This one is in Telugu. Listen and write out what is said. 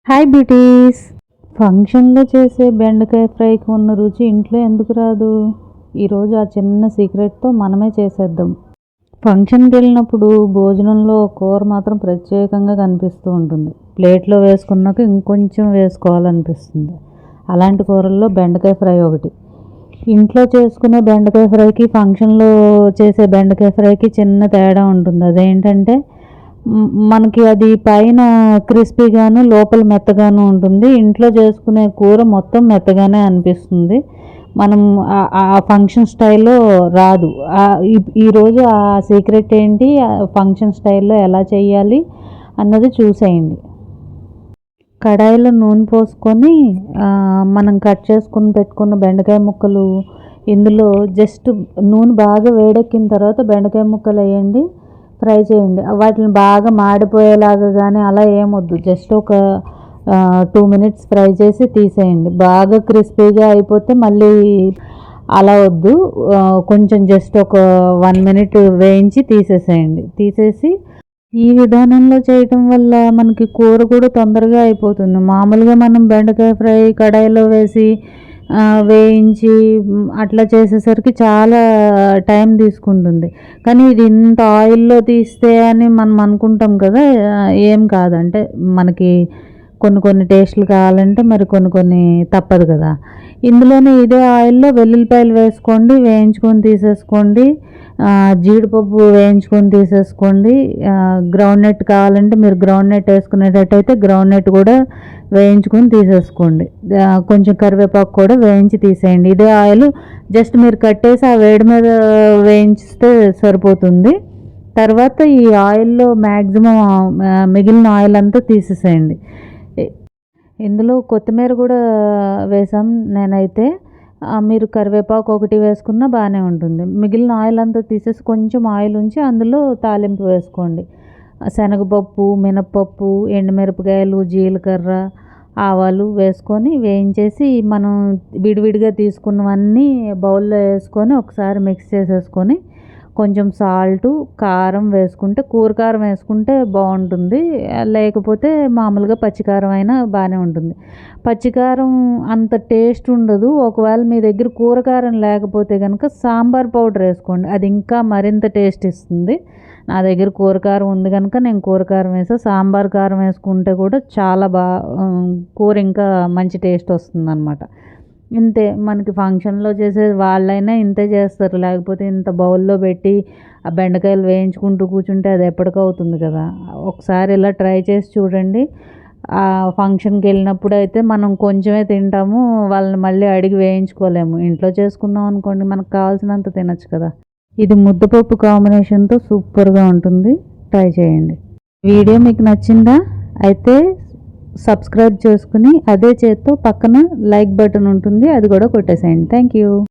Hi beauties. ఫంక్షన్లో చేసే బెండకాయ ఫ్రైకి ఉన్న రుచి ఇంట్లో ఎందుకు రాదు? ఈరోజు ఆ చిన్న సీక్రెట్తో మనమే చేసేద్దాం. ఫంక్షన్కి వెళ్ళినప్పుడు భోజనంలో కూర మాత్రం ప్రత్యేకంగా కనిపిస్తూ ఉంటుంది. ప్లేట్లో వేసుకున్నాక ఇంకొంచెం వేసుకోవాలనిపిస్తుంది. అలాంటి కూరల్లో బెండకాయ ఫ్రై ఒకటి. ఇంట్లో చేసుకునే బెండకాయ ఫ్రైకి ఫంక్షన్లో చేసే బెండకాయ ఫ్రైకి చిన్న తేడా ఉంటుంది. అదేంటంటే మనకి అది పైన క్రిస్పీగాను లోపల మెత్తగాను ఉంటుంది. ఇంట్లో చేసుకునే కూర మొత్తం మెత్తగానే అనిపిస్తుంది. మనం ఆ ఫంక్షన్ స్టైల్లో రాదు. ఈరోజు ఆ సీక్రెట్ ఏంటి, ఫంక్షన్ స్టైల్లో ఎలా చేయాలి అన్నది చూసేయండి. కడాయిలో నూనె పోసుకొని మనం కట్ చేసుకుని పెట్టుకున్న బెండకాయ ముక్కలు ఇందులో జస్ట్ నూనె బాగా వేడెక్కిన తర్వాత బెండకాయ ముక్కలు వేయండి, ఫ్రై చేయండి. వాటిని బాగా మాడిపోయేలాగా కానీ అలా ఏమొద్దు. జస్ట్ ఒక 2 మినిట్స్ ఫ్రై చేసి తీసేయండి. బాగా క్రిస్పీగా అయిపోతే మళ్ళీ అలా వద్దు. కొంచెం జస్ట్ ఒక 1 మినిట్ వేయించి తీసేసేయండి. తీసేసి ఈ విధానంలో చేయటం వల్ల మనకి కూర కూడా తొందరగా అయిపోతుంది. మామూలుగా మనం బెండకాయ ఫ్రై కడాయిలో వేసి వేయించి అట్లా చేసేసరికి చాలా టైం తీసుకుంటుంది. కానీ ఇది ఇంత ఆయిల్లో తీస్తే అని మనం అనుకుంటాం కదా, ఏం కాదు. అంటే మనకి కొన్ని టేస్ట్లు కావాలంటే మరి కొన్ని తప్పదు కదా. ఇందులోనే ఇదే ఆయిల్లో వెల్లుల్లిపాయలు వేసుకోండి, వేయించుకొని తీసేసుకోండి. జీడిపప్పు వేయించుకొని తీసేసుకోండి. గ్రౌండ్ నట్ కావాలంటే మీరు గ్రౌండ్ నట్ వేసుకునేటట్టయితే గ్రౌండ్ నట్ కూడా వేయించుకొని తీసేసుకోండి. కొంచెం కరివేపాకు కూడా వేయించి తీసేయండి. ఇదే ఆయిల్ జస్ట్ మీరు కట్టేసి ఆ వేడి మీద వేయించితే సరిపోతుంది. తర్వాత ఈ ఆయిల్లో మ్యాక్సిమం మిగిలిన ఆయిల్ అంతా తీసేసేయండి. ఇందులో కొత్తిమీర కూడా వేసాం నేనైతే. మీరు కరివేపాకు ఒకటి వేసుకున్నా బాగానే ఉంటుంది. మిగిలిన ఆయిల్ అంతా తీసేసి కొంచెం ఆయిల్ ఉంచి అందులో తాలింపు వేసుకోండి. శనగపప్పు, మినప్పప్పు, ఎండుమిరపకాయలు, జీలకర్ర, ఆవాలు వేసుకొని వేయించేసి మనం విడివిడిగా తీసుకున్నవన్నీ బౌల్లో వేసుకొని ఒకసారి మిక్స్ చేసేసుకొని కొంచెం సాల్టు, కారం వేసుకుంటే, కూర కారం వేసుకుంటే బాగుంటుంది. లేకపోతే మామూలుగా పచ్చికారం అయినా బాగానే ఉంటుంది. పచ్చికారం అంత టేస్ట్ ఉండదు. ఒకవేళ మీ దగ్గర కూర కారం లేకపోతే కనుక సాంబార్ పౌడర్ వేసుకోండి, అది ఇంకా మరింత టేస్ట్ ఇస్తుంది. నా దగ్గర కూర కారం ఉంది కనుక నేను కూర కారం వేసాను. సాంబార్ కారం వేసుకుంటే కూడా చాలా కూర ఇంకా మంచి టేస్ట్ వస్తుంది అన్నమాట. ఇంతే, మనకి ఫంక్షన్లో చేసే వాళ్ళైనా ఇంతే చేస్తారు. లేకపోతే ఇంత బౌల్లో పెట్టి ఆ బెండకాయలు వేయించుకుంటూ కూర్చుంటే అది ఎప్పటికవుతుంది కదా. ఒకసారి ఇలా ట్రై చేసి చూడండి. ఆ ఫంక్షన్కి వెళ్ళినప్పుడు అయితే మనం కొంచెమే తింటాము, వాళ్ళని మళ్ళీ అడిగి వేయించుకోలేము. ఇంట్లో చేసుకున్నాం అనుకోండి, మనకు కావాల్సినంత తినచ్చు కదా. ఇది ముద్దపప్పు కాంబినేషన్తో సూపర్గా ఉంటుంది. ట్రై చేయండి. వీడియో మీకు నచ్చిందా? అయితే సబ్స్క్రైబ్ చేసుకుని అదే చేత్తో పక్కన లైక్ బటన్ ఉంటుంది, అది కూడా కొట్టేసేయండి. Thank you.